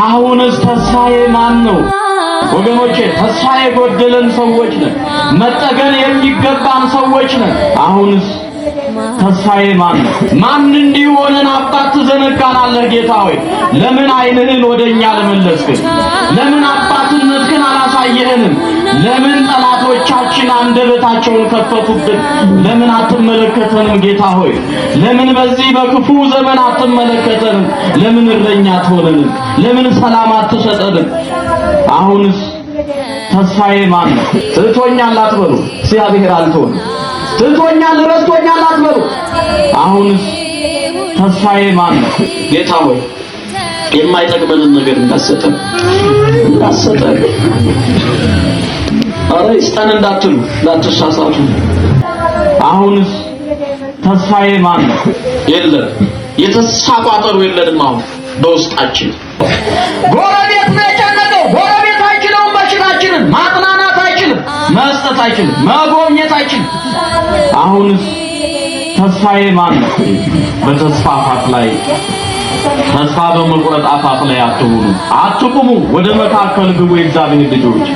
አሁንስ ተስፋዬ ማን ነው? ወገኖቼ ተስፋ የጎደለን ሰዎች ነን። መጠገን የሚገባን ሰዎች ነን። አሁንስ ተስፋዬ ማን ነው? ማን እንዲሆነን አባት ትዘነጋናለህ? ጌታ ሆይ ለምን ዓይንህን ወደኛ ለመለስክ? ለምን አባትነትህን አላሳየህንም? ለምን ጠላቶቻችን አንደበታቸውን ከፈቱብን? ለምን አትመለከተንም? ጌታ ሆይ ለምን በዚህ በክፉ ዘመን አትመለከተንም? ለምን እረኛ አትሆነንም? ለምን ሰላም አትሰጠንም? አሁንስ ተስፋዬ ማን ነው? ትቶኛል አትበሉ። እግዚአብሔር አልተወንም። ትቶኛል ረስቶኛል አትበሉ። አሁንስ ተስፋዬ ማን ነው? ጌታ ሆይ የማይጠቅመንን ነገር እንዳሰጠን አረ ይስጠን እንዳትሉ እንዳትሳሳቱ። አሁንስ ተስፋዬ ማን ነው? የለም የተስፋ ቋጠሮ የለንም። አሁን በውስጣችን ጎረቤት ነው የጨነቀው። ጎረቤት አይችልም በሽታችንን ማጥናናት አይችልም፣ መስጠት አይችልም፣ መጎብኘት አይችልም። አሁንስ ተስፋዬ ማን ነው? በተስፋ አፋፍ ላይ ተስፋ በመቁረጥ አፋፍ ላይ አትሁኑ፣ አትቁሙ። ወደ መካከል ግቡ የእግዚአብሔር ልጆች።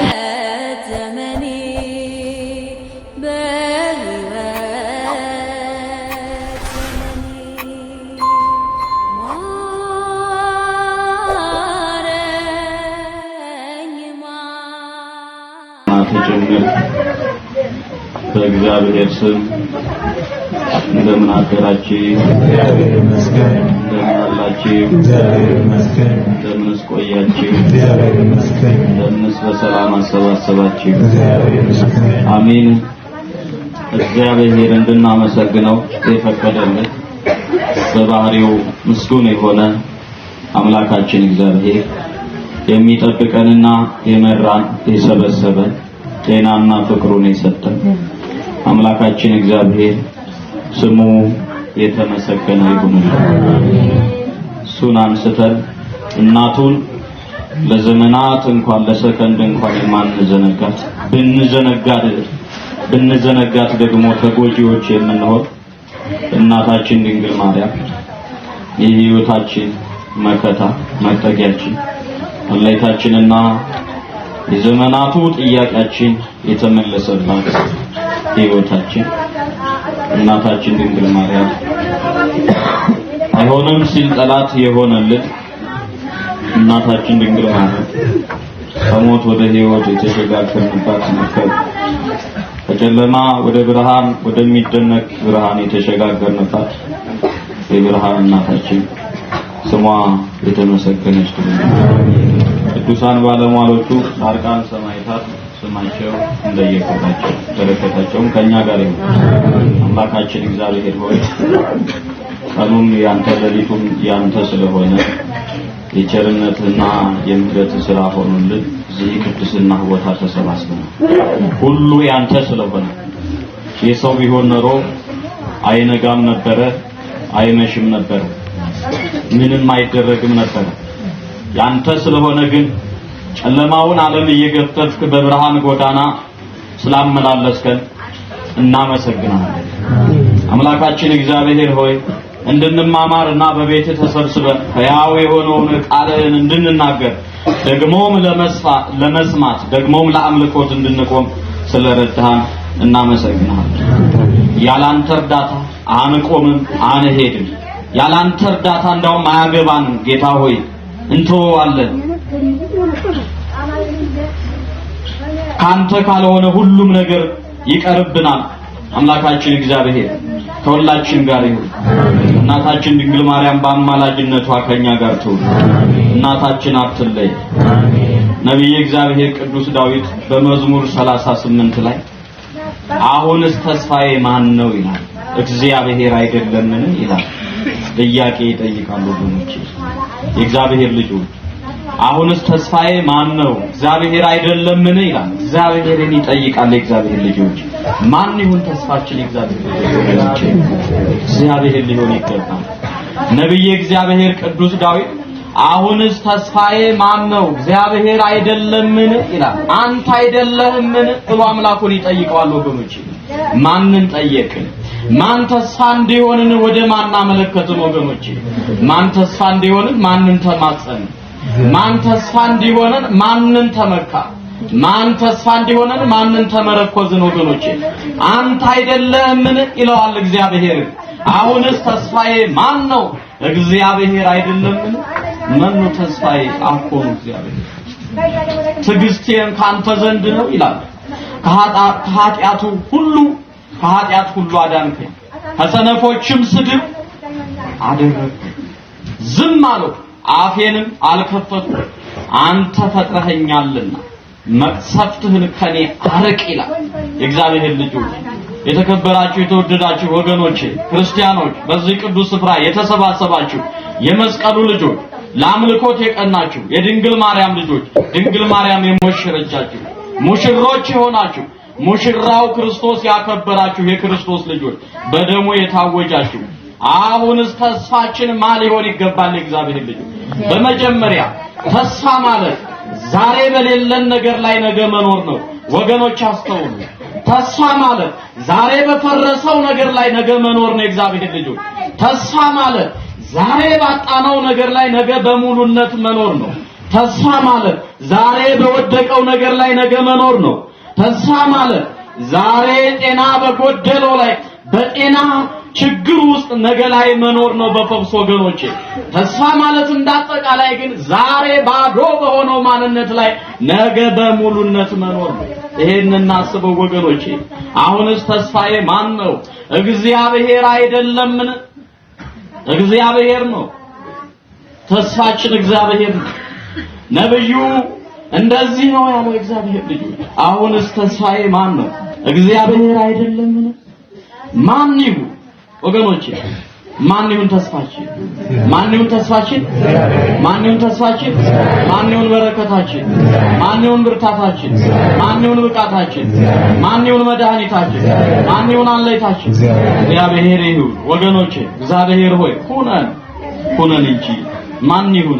በእግዚአብሔር ስም እንደምን አደራችሁ? እግዚአብሔር ይመስገን። እንደምን አላችሁ? እግዚአብሔር ይመስገን። እንደምን ቆያችሁ? እግዚአብሔር ይመስገን። እንደምን በሰላም አሰባሰባችሁ? እግዚአብሔር ይመስገን። አሜን። እግዚአብሔር እንድናመሰግነው የፈቀደልን በባህሪው ምስጉን የሆነ አምላካችን እግዚአብሔር የሚጠብቀንና የመራን የሰበሰበን ጤናና ፍቅሩን የሰጠን አምላካችን እግዚአብሔር ስሙ የተመሰገነ ይሁን። እሱን አንስተን እናቱን ለዘመናት እንኳን ለሰከንድ እንኳን የማንዘነጋት ብንዘነጋት ደግሞ ተጎጂዎች የምንሆን እናታችን ድንግል ማርያም የሕይወታችን መከታ መጠጊያችን አለይታችንና የዘመናቱ ጥያቄያችን የተመለሰላት ሕይወታችን እናታችን ድንግል ማርያም አይሆንም ሲል ጠላት የሆነልን እናታችን ድንግል ማርያም ከሞት ወደ ሕይወት የተሸጋገርንባት መርከብ ከጨለማ ወደ ብርሃን ወደሚደነቅ ብርሃን የተሸጋገርንባት የብርሃን እናታችን ስሟ የተመሰገነች ይሁን። ቅዱሳን ባለሟሎቹ ጻድቃን ሰማዕታት ስማቸው እንደየክብራቸው በረከታቸውም ከኛ ጋር ይሁን። አምላካችን እግዚአብሔር ሆይ ቀኑም ያንተ ሌሊቱም ያንተ ስለሆነ የቸርነትና የምሕረት ስራ ሆኖልን እዚህ ቅድስና ቦታ ተሰባስበናል። ሁሉ ያንተ ስለሆነ የሰው ቢሆን ኖሮ አይነጋም ነበረ፣ አይመሽም ነበረ፣ ምንም አይደረግም ነበር። ያንተ ስለሆነ ግን ጨለማውን ዓለም እየገፈፍክ በብርሃን ጎዳና ስላመላለስከን እናመሰግናለን። አምላካችን እግዚአብሔር ሆይ እንድንማማርና በቤት ተሰብስበን ሕያው የሆነውን ቃልህን እንድንናገር ደግሞም ለመስማት ደግሞም ለአምልኮት እንድንቆም ስለረዳህን እናመሰግናለን። ያላንተ እርዳታ አንቆምም፣ አንሄድም። ያላንተ እርዳታ እንዳውም አያገባንም። ጌታ ሆይ እንተዋለን። ካንተ ካልሆነ ሁሉም ነገር ይቀርብናል። አምላካችን እግዚአብሔር ከሁላችን ጋር ይሁን። እናታችን ድንግል ማርያም በአማላጅነቷ ከኛ ጋር ትሁን። እናታችን አትለይ። ነቢየ እግዚአብሔር ቅዱስ ዳዊት በመዝሙር 38 ላይ አሁንስ ተስፋዬ ማን ነው ይላል። እግዚአብሔር አይደለምን ይላል። ጥያቄ ይጠይቃሉ ወገኖቼ፣ የእግዚአብሔር ልጆች አሁንስ ተስፋዬ ማን ነው? እግዚአብሔር አይደለምን ይላል። እግዚአብሔርን ይጠይቃል። የእግዚአብሔር ልጆች ማን ይሁን ተስፋችን? የእግዚአብሔር ልጆች እግዚአብሔር ሊሆን ይገባል። ነቢየ እግዚአብሔር ቅዱስ ዳዊት አሁንስ ተስፋዬ ማን ነው? እግዚአብሔር አይደለምን ይላል። አንተ አይደለህምን ብሎ አምላኩን ይጠይቀዋል ወገኖቼ። ማንን ጠየቅን? ማን ተስፋ እንዲሆንን ወደ ማን አመለከትን ወገኖቼ? ማን ተስፋ እንዲሆንን ማንን ተማጸን? ማን ተስፋ እንዲሆነን ማንን ተመካ? ማን ተስፋ እንዲሆነን ማንን ተመረኮዝን? ወገኖቼ አንተ አይደለህምን ይለዋል እግዚአብሔር። አሁንስ ተስፋዬ ማን ነው? እግዚአብሔር አይደለምን? ማን ነው ተስፋዬ? አኮኑ እግዚአብሔር። ትዕግስቴን ካንተ ዘንድ ነው ይላል። ከኃጢአት ሁሉ አዳንከኝ፣ ከሰነፎችም ስድብ አደረግከኝ። ዝም አለው፣ አፌንም አልከፈትኩም። አንተ ፈጥረኸኛልና መቅሰፍትህን ከኔ አርቅ ይላል የእግዚአብሔር ልጆች። የተከበራችሁ የተወደዳችሁ ወገኖቼ ክርስቲያኖች፣ በዚህ ቅዱስ ስፍራ የተሰባሰባችሁ የመስቀሉ ልጆች፣ ለአምልኮት የቀናችሁ የድንግል ማርያም ልጆች፣ ድንግል ማርያም የሞሸረቻችሁ ሙሽሮች የሆናችሁ ሙሽራው ክርስቶስ ያከበራችሁ የክርስቶስ ልጆች፣ በደሙ የታወጃችሁ አሁንስ ተስፋችን ማን ሊሆን ይገባል? የእግዚአብሔር ልጆች በመጀመሪያ ተስፋ ማለት ዛሬ በሌለን ነገር ላይ ነገ መኖር ነው። ወገኖች አስተውሉ። ተስፋ ማለት ዛሬ በፈረሰው ነገር ላይ ነገ መኖር ነው። የእግዚአብሔር ልጆች ተስፋ ማለት ዛሬ ባጣነው ነገር ላይ ነገ በሙሉነት መኖር ነው። ተስፋ ማለት ዛሬ በወደቀው ነገር ላይ ነገ መኖር ነው። ተስፋ ማለት ዛሬ ጤና በጎደለው ላይ በጤና ችግር ውስጥ ነገ ላይ መኖር ነው። በፈውስ ወገኖቼ ተስፋ ማለት እንዳጠቃላይ ግን ዛሬ ባዶ በሆነው ማንነት ላይ ነገ በሙሉነት መኖር ነው። ይሄን እናስበው ወገኖቼ። አሁንስ ተስፋዬ ማን ነው? እግዚአብሔር አይደለምን? እግዚአብሔር ነው ተስፋችን፣ እግዚአብሔር ነው። ነብዩ እንደዚህ ነው ያለው እግዚአብሔር ልጅ። አሁንስ ተስፋዬ ማን ነው? እግዚአብሔር አይደለምን? ማን ይሁን ወገኖቼ? ማን ይሁን ተስፋችን? ማን ይሁን ተስፋችን? ማን ይሁን ተስፋችን? ማን ይሁን በረከታችን? ማን ይሁን ብርታታችን? ማን ይሁን ብቃታችን? ማን ይሁን መድኃኒታችን? ማን ይሁን አለይታችን? እግዚአብሔር ይሁን ወገኖቼ። እግዚአብሔር ሆይ ሁነን እንጂ ማን ይሁን?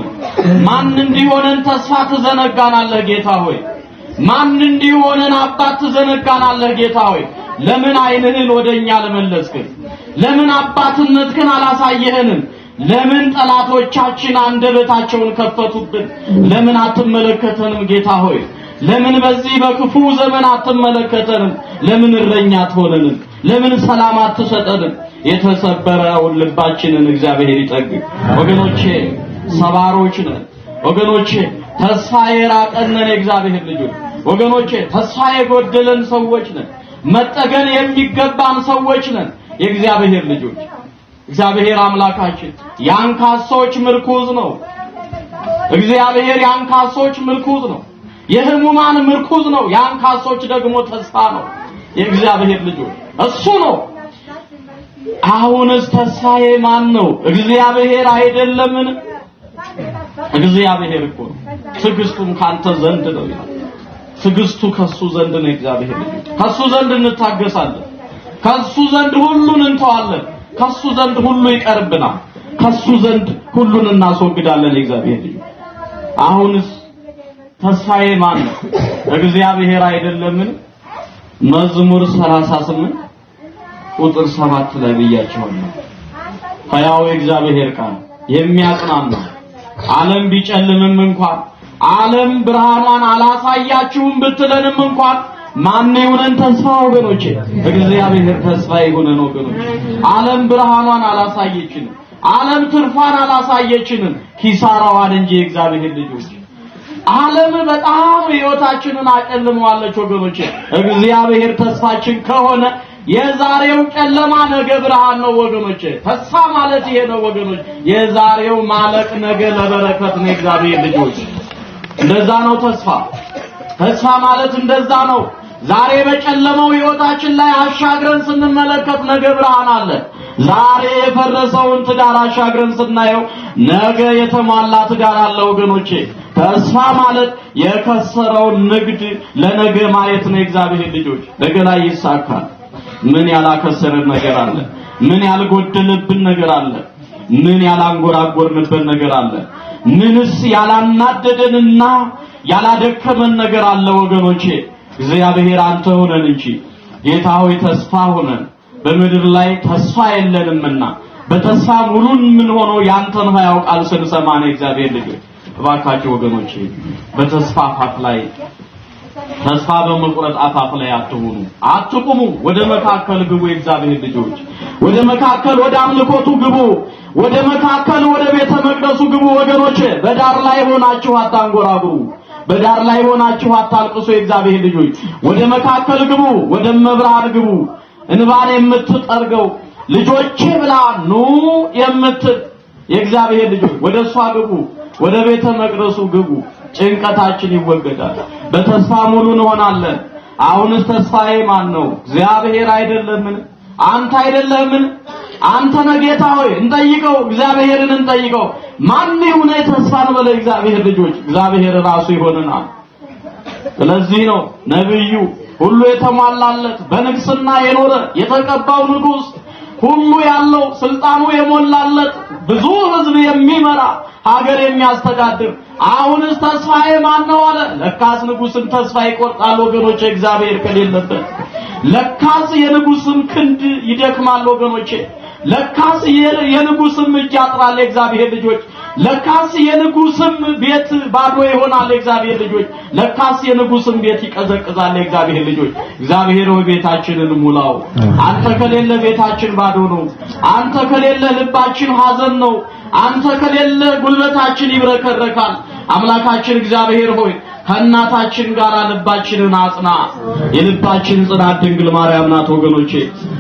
ማን እንዲሆነን ተስፋ ትዘነጋናለህ ጌታ ሆይ? ማን እንዲሆነን አባት ትዘነጋናለህ ጌታ ሆይ? ለምን ዓይንህን ወደኛ ለመለስክን? ለምን አባትነትህን አላሳየህንም? ለምን ጠላቶቻችን አንደበታቸውን ከፈቱብን? ለምን አትመለከተንም ጌታ ሆይ? ለምን በዚህ በክፉ ዘመን አትመለከተንም? ለምን እረኛ አትሆነንም? ለምን ሰላም አትሰጠንም? የተሰበረውን ልባችንን እግዚአብሔር ይጠግን። ወገኖቼ ሰባሮች ነን። ወገኖቼ ተስፋ የራቀን ነን። የእግዚአብሔር ልጆች ወገኖቼ ተስፋ የጎደለን ሰዎች ነን። መጠገን የሚገባን ሰዎች ነን። የእግዚአብሔር ልጆች እግዚአብሔር አምላካችን የአንካሶች ምርኩዝ ነው። እግዚአብሔር የአንካሶች ምርኩዝ ነው። የሕሙማን ምርኩዝ ነው። የአንካሶች ደግሞ ተስፋ ነው። የእግዚአብሔር ልጆች እሱ ነው። አሁንስ ተስፋዬ ማን ነው? እግዚአብሔር አይደለምን? እግዚአብሔር እኮ ነው። ትዕግስቱም ካንተ ዘንድ ነው ይላል። ትዕግስቱ ከሱ ዘንድ ነው። እግዚአብሔር ከሱ ዘንድ እንታገሳለን። ከሱ ዘንድ ሁሉን እንተዋለን። ከሱ ዘንድ ሁሉ ይቀርብናል። ከሱ ዘንድ ሁሉን እናስወግዳለን። እግዚአብሔር አሁንስ ተስፋዬ ማን ነው? እግዚአብሔር አይደለምን? መዝሙር 38 ቁጥር 7 ላይ ብያቸዋለሁ። ሕያው እግዚአብሔር ቃል የሚያጽናና ዓለም ቢጨልምም እንኳን ዓለም ብርሃኗን አላሳያችሁም ብትለንም እንኳን ማን ይሁነን ተስፋ ወገኖቼ? እግዚአብሔር ተስፋ ይሁነን ወገኖቼ። ዓለም ብርሃኗን አላሳየችንም። ዓለም ትርፋን አላሳየችንም። ኪሳራዋን እንጂ እግዚአብሔር ልጆች ዓለም በጣም ሕይወታችንን አጨልመዋለች ወገኖቼ። እግዚአብሔር ተስፋችን ከሆነ የዛሬው ጨለማ ነገ ብርሃን ነው ወገኖቼ። ተስፋ ማለት ይሄ ነው ወገኖች። የዛሬው ማለቅ ነገ ለበረከት ነው። እግዚአብሔር ልጆች እንደዛ ነው ተስፋ። ተስፋ ማለት እንደዛ ነው። ዛሬ በጨለመው ሕይወታችን ላይ አሻግረን ስንመለከት ነገ ብርሃን አለ። ዛሬ የፈረሰውን ትዳር አሻግረን ስናየው ነገ የተሟላ ትዳር አለ ወገኖቼ። ተስፋ ማለት የከሰረውን ንግድ ለነገ ማየት ነው። እግዚአብሔር ልጆች ነገ ላይ ይሳካል። ምን ያላከሰረን ነገር አለ? ምን ያልጎደለብን ነገር አለ? ምን ያላንጎራጎርንበት ነገር አለ? ምንስ ያላናደደንና ያላደከመን ነገር አለ ወገኖቼ? እግዚአብሔር አንተ ሆነን እንጂ ጌታ ሆይ ተስፋ ሆነን በምድር ላይ ተስፋ የለንምና በተስፋ ሙሉን ምን ሆኖ ያንተን ሕያው ቃል ስንሰማ ነው። እግዚአብሔር ልጅ እባካችሁ ወገኖቼ በተስፋ አፋፍ ላይ ተስፋ በመቁረጥ አፋፍ ላይ አትሁኑ፣ አትቁሙ። ወደ መካከል ግቡ የእግዚአብሔር ልጆች፣ ወደ መካከል ወደ አምልኮቱ ግቡ፣ ወደ መካከል ወደ ቤተ መቅደሱ ግቡ ወገኖቼ። በዳር ላይ ሆናችሁ አታንጎራጉሩ፣ በዳር ላይ ሆናችሁ አታልቅሱ የእግዚአብሔር ልጆች። ወደ መካከል ግቡ፣ ወደ መብራን ግቡ። እንባን የምትጠርገው ልጆቼ ብላ ኑ የምትል የእግዚአብሔር ልጆች ወደሷ ግቡ፣ ወደ ቤተ መቅደሱ ግቡ። ጭንቀታችን ይወገዳል፣ በተስፋ ሙሉ እንሆናለን። አሁንስ ተስፋዬ ማን ነው? እግዚአብሔር አይደለምን? አንተ አይደለምን? አንተ ነህ ጌታ ሆይ እንጠይቀው፣ እግዚአብሔርን እንጠይቀው። ማን ይሁን ተስፋን በለ እግዚአብሔር ልጆች፣ እግዚአብሔር ራሱ ይሆንናል። ስለዚህ ነው ነብዩ ሁሉ የተሟላለት በንግስና የኖረ የተቀባው ንጉስ ሁሉ ያለው ስልጣኑ የሞላለት ብዙ ህዝብ የሚመራ ሀገር የሚያስተዳድር አሁንስ ተስፋዬ ማን ነው አለ። ለካስ ንጉስን ተስፋ ይቆርጣል ወገኖቼ እግዚአብሔር ከሌለበት። ለካስ የንጉስም ክንድ ይደክማል ወገኖቼ። ለካስ የንጉስም እጅ ያጥራል እግዚአብሔር ልጆች። ለካስ የንጉስም ቤት ባዶ ይሆናል እግዚአብሔር ልጆች። ለካስ የንጉስም ቤት ይቀዘቅዛል እግዚአብሔር ልጆች። እግዚአብሔር ሆይ ቤታችንን ሙላው። አንተ ከሌለ ቤታችን ባዶ ነው። አንተ ከሌለ ልባችን ሐዘን ነው። አንተ ከሌለ ጉልበታችን ይብረከረካል። አምላካችን እግዚአብሔር ሆይ ከእናታችን ጋር ልባችንን አጽና። የልባችን ጽናት ድንግል ማርያም ናት ወገኖቼ።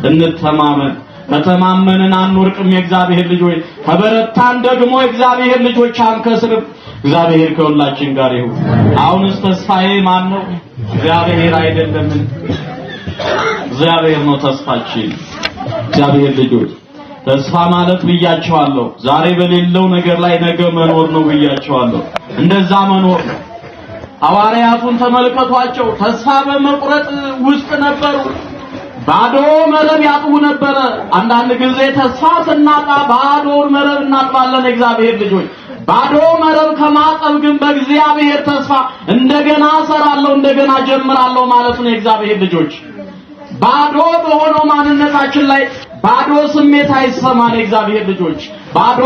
እንተማመን። ከተማመንን አንወርቅም የእግዚአብሔር ልጆች። ከበረታን ደግሞ የእግዚአብሔር ልጆች አንከስርም። እግዚአብሔር ከሁላችን ጋር ይሁን። አሁንስ ተስፋዬ ማን ነው? እግዚአብሔር አይደለምን? እግዚአብሔር ነው ተስፋችን። እግዚአብሔር ልጆች ተስፋ ማለት ብያቸዋለሁ፣ ዛሬ በሌለው ነገር ላይ ነገ መኖር ነው ብያቸዋለሁ። እንደዛ መኖር ነው። ሐዋርያቱን ተመልከቷቸው፣ ተስፋ በመቁረጥ ውስጥ ነበሩ። ባዶ መረብ ያጥቡ ነበረ። አንዳንድ ጊዜ ተስፋ ስናጣ ባዶ መረብ እናጥባለን እግዚአብሔር ልጆች። ባዶ መረብ ከማጠብ ግን በእግዚአብሔር ተስፋ እንደገና ሰራለሁ እንደገና ጀምራለሁ ማለት ነው እግዚአብሔር ልጆች። ባዶ በሆነው ማንነታችን ላይ ባዶ ስሜት አይሰማን እግዚአብሔር ልጆች። ባዶ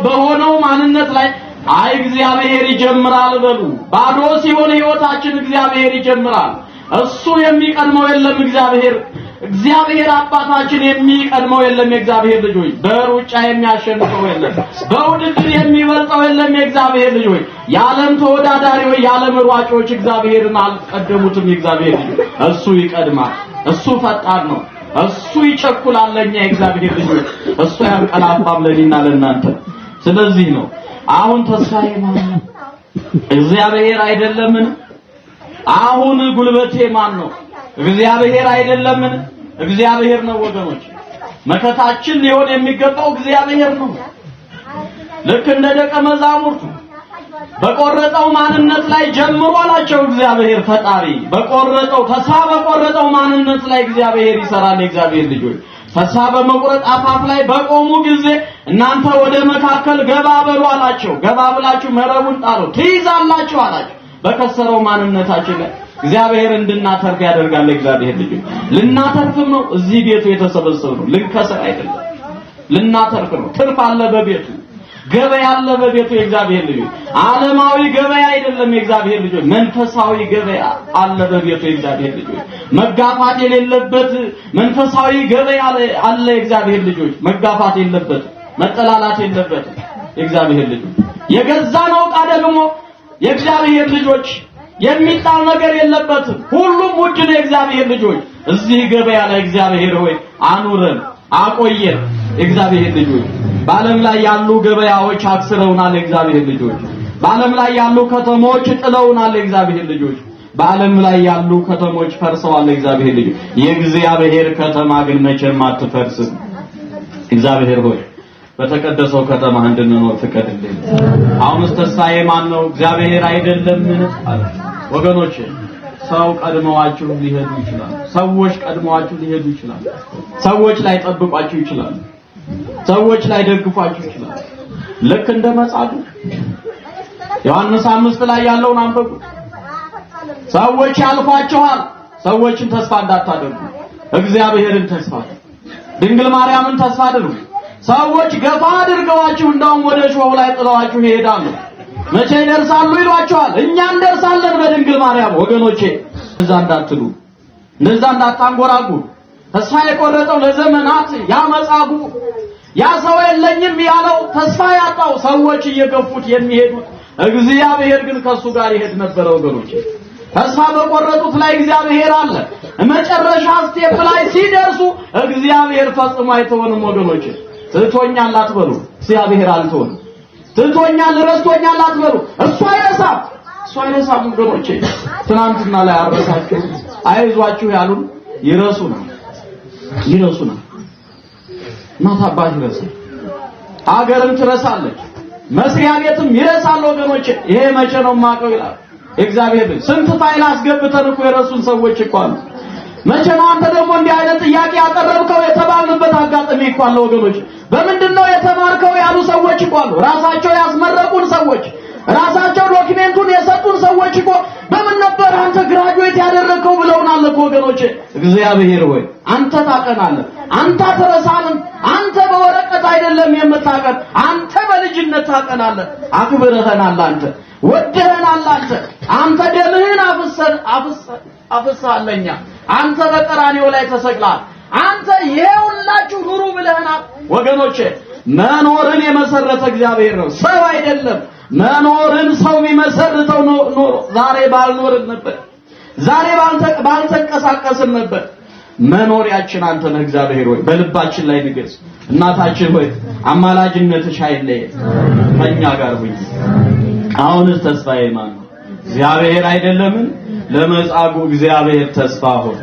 በሆነው ማንነት ላይ አይ እግዚአብሔር ይጀምራል በሉ። ባዶ ሲሆን ህይወታችን እግዚአብሔር ይጀምራል። እሱ የሚቀድመው የለም እግዚአብሔር አባታችን የሚቀድመው የለም የእግዚአብሔር ልጆች። በሩጫ የሚያሸንፈው የለም፣ በውድድር የሚበልጠው የለም የእግዚአብሔር ልጆች። የዓለም ተወዳዳሪዎች የዓለም ሯጮች እግዚአብሔርን አልቀደሙትም የእግዚአብሔር ልጆች። እሱ ይቀድማል፣ እሱ ፈጣን ነው፣ እሱ ይቸኩላል ለኛ የእግዚአብሔር ልጆች። እሱ ያንቀላፋም ለኔና ለናንተ። ስለዚህ ነው አሁን ተስፋዬ ማን ነው? እግዚአብሔር አይደለምን? አሁን ጉልበቴ ማን ነው? እግዚአብሔር አይደለምን? እግዚአብሔር ነው ወገኖች። መከታችን ሊሆን የሚገባው እግዚአብሔር ነው። ልክ እንደ ደቀ መዛሙርቱ በቆረጠው ማንነት ላይ ጀምሮ አላቸው እግዚአብሔር ፈጣሪ። ተስፋ በቆረጠው ማንነት ላይ እግዚአብሔር ይሰራል የእግዚአብሔር ልጆች። ተስፋ በመቁረጥ አፋፍ ላይ በቆሙ ጊዜ እናንተ ወደ መካከል ገባ በሉ አላቸው። ገባ ብላችሁ መረቡን ጣሉ ትይዛላችሁ አላቸው። በከሰረው ማንነታችን ላይ እግዚአብሔር እንድናተርፍ ያደርጋል እግዚአብሔር ልጅ። ልናተርፍም ነው እዚህ ቤቱ የተሰበሰብነው፣ ልንከስር አይደለም። ልናተርፍ ነው። ትርፍ አለ በቤቱ፣ ገበያ አለ በቤቱ የእግዚአብሔር ልጅ። ዓለማዊ ገበያ አይደለም የእግዚአብሔር ልጅ፣ መንፈሳዊ ገበያ አለ በቤቱ የእግዚአብሔር ልጅ። መጋፋት የሌለበት መንፈሳዊ ገበያ አለ የእግዚአብሔር ልጆች። መጋፋት የለበት፣ መጠላላት የለበት የእግዚአብሔር ልጅ። የገዛነው ዕቃ ደግሞ የእግዚአብሔር ልጆች የሚጣል ነገር የለበትም። ሁሉም ውድ ነው የእግዚአብሔር ልጆች። እዚህ ገበያ ላይ እግዚአብሔር ሆይ አኑረን አቆየን የእግዚአብሔር ልጆች። በዓለም ላይ ያሉ ገበያዎች አክስረውናል የእግዚአብሔር ልጆች። በዓለም ላይ ያሉ ከተሞች ጥለውናል የእግዚአብሔር ልጆች። በዓለም ላይ ያሉ ከተሞች ፈርሰዋል የእግዚአብሔር ልጆች። የእግዚአብሔር ከተማ ግን መቼም አትፈርስም። እግዚአብሔር ሆይ በተቀደሰው ከተማ እንድንኖር ፍቀድልን። አሁንስ ተስፋዬ ማን ነው? እግዚአብሔር አይደለምን? ወገኖች ሰው ቀድመዋችሁ ሊሄዱ ይችላል። ሰዎች ቀድመዋችሁ ሊሄዱ ይችላል። ሰዎች ላይ ጠብቋችሁ ይችላል። ሰዎች ላይ ደግፏችሁ ይችላል። ልክ እንደ መጻጉዕ ዮሐንስ 5 ላይ ያለውን አንብቡ። ሰዎች ያልፏችኋል። ሰዎችን ተስፋ እንዳታደርጉ፣ እግዚአብሔርን ተስፋ አድርጉ። ድንግል ማርያምን ተስፋ አድርጉ። ሰዎች ገፋ አድርገዋችሁ እንዳውም ወደ ሾው ላይ ጥለዋችሁ ይሄዳሉ። መቼ ይደርሳሉ ይሏቸዋል። እኛ እንደርሳለን በድንግል ማርያም። ወገኖቼ እንደዛ እንዳትሉ፣ እንደዛ እንዳታንጎራጉ። ተስፋ የቆረጠው ለዘመናት ያመጻጉ ያ ሰው የለኝም ያለው ተስፋ ያጣው ሰዎች እየገፉት የሚሄዱት እግዚአብሔር ግን ከሱ ጋር ይሄድ ነበር። ወገኖቼ ተስፋ በቆረጡት ላይ እግዚአብሔር አለ። መጨረሻ ስቴፕ ላይ ሲደርሱ እግዚአብሔር ፈጽሞ አይተወንም። ወገኖቼ ትቶኛል አትበሉ፣ እግዚአብሔር አልተወንም። ትቶኛል ረስቶኛል አትበሉ፣ እሱ አይረሳም። ወገኖቼ ትናንትና ላይ አረሳችሁ አይዟችሁ ያሉን ይረሱናል። እናት አባት ይረሳል፣ አገርም ትረሳለች፣ መስሪያ ቤትም ይረሳል። ወገኖቼ ይሄ መቼ ነው ማቀው ይላል እግዚአብሔር። ስንት ፋይል አስገብተን እኮ የረሱን ሰዎች እኮ አሉ። መቼ ነው አንተ ደግሞ እንዲህ አይነት ጥያቄ ያቀረብከው የተባልንበት አጋጣሚ እኮ አለ። ወገኖች በምንድነው የተማርከው ያሉ ሰዎች እኮ አሉ። ራሳቸው ያስመረቁን ሰዎች፣ ራሳቸው ዶክመንቱን የሰጡን ሰዎች እኮ በምን ነበር አንተ ግራጁዌት ያደረከው ብለውናል እኮ ወገኖቼ። እግዚአብሔር ሆይ አንተ ታቀናለህ፣ አንተ አትረሳንም። አንተ በወረቀት አይደለም የምታቀን፣ አንተ በልጅነት ታቀናለህ። አክብረህናል፣ አንተ ወደህናል፣ አንተ ደምህን አፍሰሃለኛ፣ አንተ በቀራንዮ ላይ ተሰቅለሃል፣ አንተ ይሄውላችሁ ኑሩ ብለህናል። ወገኖቼ መኖርን የመሰረተ እግዚአብሔር ነው፣ ሰው አይደለም። መኖርን ሰው የሚመሰርተው ኖሮ ዛሬ ባልኖርን ነበር፣ ዛሬ ባልተንቀሳቀስን ነበር። መኖሪያችን አንተ ነህ እግዚአብሔር ሆይ፣ በልባችን ላይ ንገስ። እናታችን ሆይ አማላጅነትሽ አይለየን፣ ከኛ ጋር ሁኚ። አሁንስ ተስፋዬ ማን ነው? እግዚአብሔር አይደለምን? ለመጻጉዕ እግዚአብሔር ተስፋ ሆነ።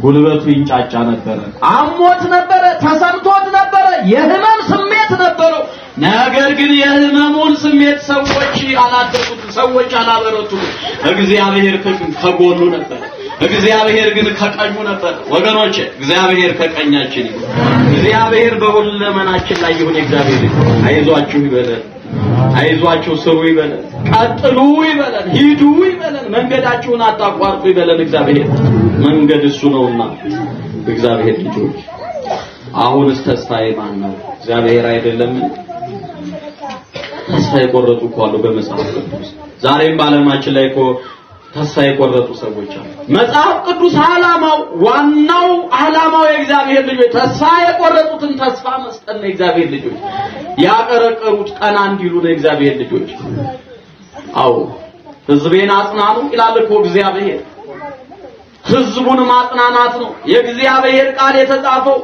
ጉልበቱ ይንጫጫ ነበረ፣ አሞት ነበረ፣ ተሰምቶት ነበረ፣ የህመም ስሜት ነበረው። ነገር ግን የህመሙን ስሜት ሰዎች አላደረጉት፣ ሰዎች አላበረቱት። እግዚአብሔር ከጎኑ ነበር፣ እግዚአብሔር ግን ከቀኙ ነበር። ወገኖቼ እግዚአብሔር ከቀኛችን ይሁን፣ እግዚአብሔር በሁለመናችን ላይ ይሁን። እግዚአብሔር አይዟችሁ ይበለን፣ አይዟችሁ ስሩ ይበለን፣ ቀጥሉ ይበለን፣ ሂዱ ይበለን፣ መንገዳችሁን አታቋርጡ ይበለን። እግዚአብሔር መንገድ እሱ ነውና እግዚአብሔር ልጆች አሁንስ ተስፋዬ ማን ነው? እግዚአብሔር አይደለምን? ተስፋ የቆረጡ እኮ አሉ በመጽሐፍ ቅዱስ። ዛሬም በዓለማችን ላይ እኮ ተስፋ የቆረጡ ሰዎች አሉ። መጽሐፍ ቅዱስ ዓላማው፣ ዋናው ዓላማው የእግዚአብሔር ልጆች ተስፋ የቆረጡትን ተስፋ መስጠት ነው። የእግዚአብሔር ልጆች ያቀረቀሩት ቀና እንዲሉ ነው። የእግዚአብሔር ልጆች አዎ ሕዝቤን አጽናኑ ይላል እኮ እግዚአብሔር። ሕዝቡን ማጽናናት ነው የእግዚአብሔር ቃል የተጻፈው።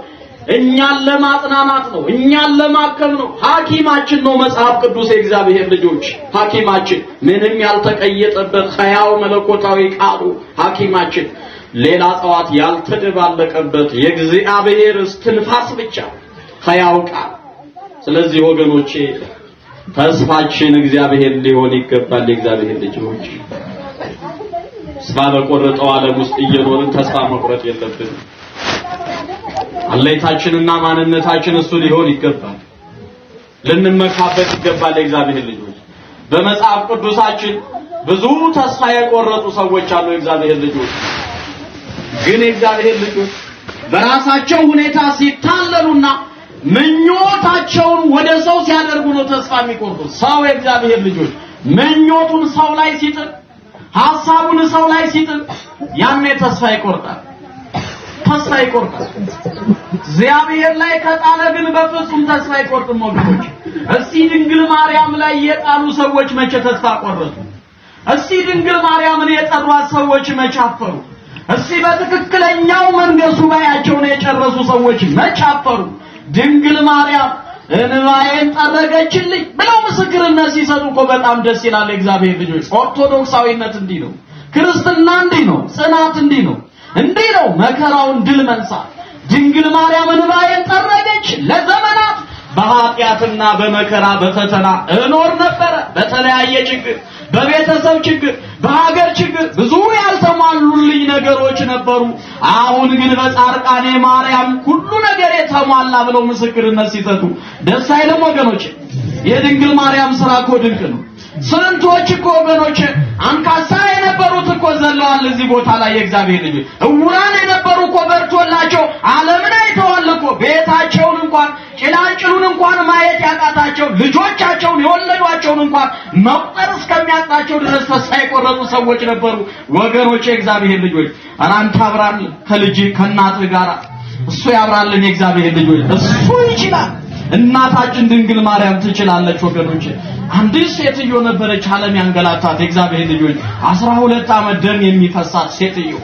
እኛን ለማጽናናት ነው፣ እኛን ለማከም ነው። ሐኪማችን ነው መጽሐፍ ቅዱስ። የእግዚአብሔር ልጆች ሐኪማችን ምንም ያልተቀየጠበት ሕያው መለኮታዊ ቃሉ ሐኪማችን፣ ሌላ እጽዋት ያልተደባለቀበት የእግዚአብሔር እስትንፋስ ብቻ ሕያው ቃል። ስለዚህ ወገኖቼ ተስፋችን እግዚአብሔር ሊሆን ይገባል። የእግዚአብሔር ልጆች ተስፋ በቆረጠው ዓለም ውስጥ እየኖርን ተስፋ መቁረጥ የለብንም። አለይታችንና ማንነታችን እሱ ሊሆን ይገባል። ልንመካበት ይገባል። የእግዚአብሔር ልጆች በመጽሐፍ ቅዱሳችን ብዙ ተስፋ የቆረጡ ሰዎች አሉ። የእግዚአብሔር ልጆች ግን የእግዚአብሔር ልጆች በራሳቸው ሁኔታ ሲታለሉና ምኞታቸውን ወደ ሰው ሲያደርጉ ነው ተስፋ የሚቆርጡት። ሰው የእግዚአብሔር ልጆች ምኞቱን ሰው ላይ ሲጥል፣ ሐሳቡን ሰው ላይ ሲጥል ያኔ ተስፋ ይቆርጣል። እግዚአብሔር ላይ ከጣለ ግን በፍጹም ተስፋ አይቆርጥም። ወገኖች እስቲ ድንግል ማርያም ላይ የጣሉ ሰዎች መቼ ተስፋ ቆረጡ? እስቲ ድንግል ማርያምን የጠሯት ሰዎች መቼ አፈሩ? እስቲ በትክክለኛው መንገድ ሱባኤያቸውን የጨረሱ ሰዎች መቼ አፈሩ? ድንግል ማርያም እንባዬን ጠረገችልኝ ብለው ምስክርነት ሲሰጡ እኮ በጣም ደስ ይላል። እግዚአብሔር ልጆች ኦርቶዶክሳዊነት እንዲህ ነው፣ ክርስትና እንዲህ ነው፣ ጽናት እንዲህ ነው፣ እንዲህ ነው መከራውን ድል መንሳት። ድንግል ማርያም እንባዬን ጠረገች። ለዘመናት በኃጢአትና በመከራ በፈተና እኖር ነበረ። በተለያየ ችግር፣ በቤተሰብ ችግር፣ በሀገር ችግር ብዙ ያልተሟሉልኝ ነገሮች ነበሩ። አሁን ግን በጻድቃኔ ማርያም ሁሉ ነገር የተሟላ ብለው ምስክርነት ሲሰጡ ደስ አይልም ወገኖች? የድንግል ማርያም ስራ እኮ ድንቅ ነው። ስንቶች እኮ ወገኖች አንካሳ የነበሩት እኮ ዘለዋል እዚህ ቦታ ላይ። የእግዚአብሔር ልጅ እውራን የነበሩ እኮ በርቶላቸው ዓለምን አይተዋል እኮ። ቤታቸውን እንኳን ጭላንጭል ጭላንጭሉን እንኳን ማየት ያቃታቸው ልጆቻቸውን የወለዷቸውን እንኳን መቁጠር እስከሚያጣቸው ድረስ ተስፋ የቆረጡ ሰዎች ነበሩ። ወገኖቼ እግዚአብሔር ልጆች አናንተ አብራን ከልጅ ከእናት ጋር እሱ ያብራልን። የእግዚአብሔር ልጆች እሱ ይችላል። እናታችን ድንግል ማርያም ትችላለች። ወገኖቼ አንዲት ሴትዮ ነበረች ዓለም ያንገላታት። የእግዚአብሔር ልጆች 12 ዓመት ደም የሚፈሳት ሴትዮ።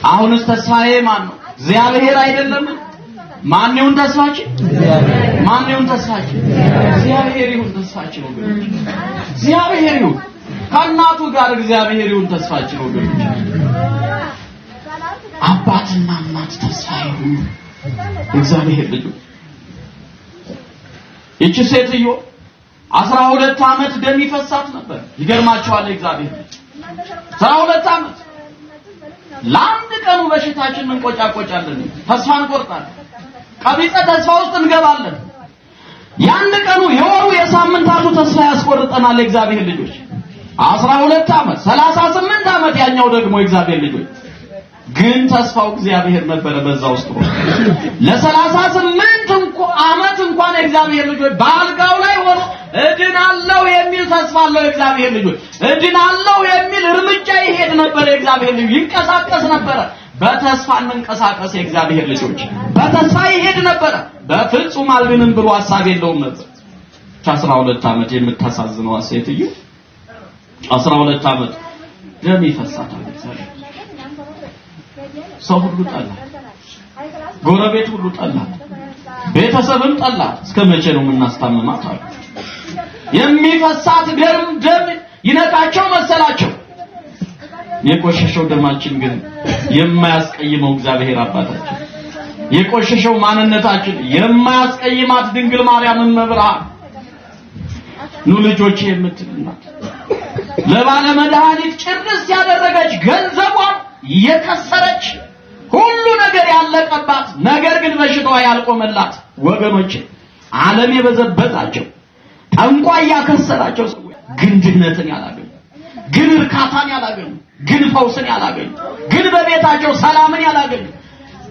አሁንስ ተስፋዬ ማን ነው? እግዚአብሔር አይደለም? ማን ይሁን ተስፋችን? ማን ይሁን ተስፋችን? እግዚአብሔር ይሁን ተስፋችን ወገኖች። እግዚአብሔር ይሁን ከእናቱ ጋር እግዚአብሔር ይሁን ተስፋችን ወገኖች። አባትና እናት ተስፋ ይሁን እግዚአብሔር ልጆች። እቺ ሴትዮ 12 ዓመት ደም ይፈሳት ነበር። ይገርማችኋል እግዚአብሔር 12 ዓመት ለአንድ ቀኑ በሽታችን እንቆጫቆጫለን፣ ተስፋ እንቆርጣለን፣ ቀቢጸ ተስፋ ውስጥ እንገባለን። ያን ቀኑ የወሩ የሳምንታቱ ተስፋ ያስቆርጠናል። እግዚአብሔር ልጆች 12 ዓመት 38 ዓመት ያኛው ደግሞ እግዚአብሔር ልጆች ግን ተስፋው እግዚአብሔር ነበረ በዛ ውስጥ ነው። ለ38 ዓመት እንኳን እግዚአብሔር ልጆች በአልጋው ላይ ሆኖ እድናለሁ የሚል ተስፋ አለው። እግዚአብሔር ልጆች እድናለሁ የሚል እርምጃ ይሄድ ነበር። እግዚአብሔር ልጅ ይንቀሳቀስ ነበር። በተስፋ እንንቀሳቀስ የእግዚአብሔር ልጆች በተስፋ ይሄድ ነበር። በፍጹም አልድንም ብሎ ሐሳብ የለውም ነበር። 12 ዓመት የምታሳዝነው ሴትዮ 12 ዓመት ደም ይፈሳታል። እግዚአብሔር ሰው ሁሉ ጠላት፣ ጎረቤት ሁሉ ጠላት፣ ቤተሰብም ጠላት። እስከ መቼ ነው የምናስታምማት አሉ። የሚፈሳት ደም ይነካቸው መሰላቸው። የቆሸሸው ደማችን ግን የማያስቀይመው እግዚአብሔር አባታችን፣ የቆሸሸው ማንነታችን የማያስቀይማት ድንግል ማርያም መብርሃን ኑ ልጆቼ የምትልናት ለባለ መድኃኒት ጭርስ ያደረገች ገንዘቧን የከሰረች ሁሉ ነገር ያለቀባት ነገር ግን በሽታዋ ያልቆመላት ወገኖቼ ዓለም የበዘበዛቸው ጠንቋይ ያከሰራቸው ሰዎች ግን ድህነትን ያላገኙ፣ ግን እርካታን ያላገኙ፣ ግን ፈውስን ያላገኙ፣ ግን በቤታቸው ሰላምን ያላገኙ፣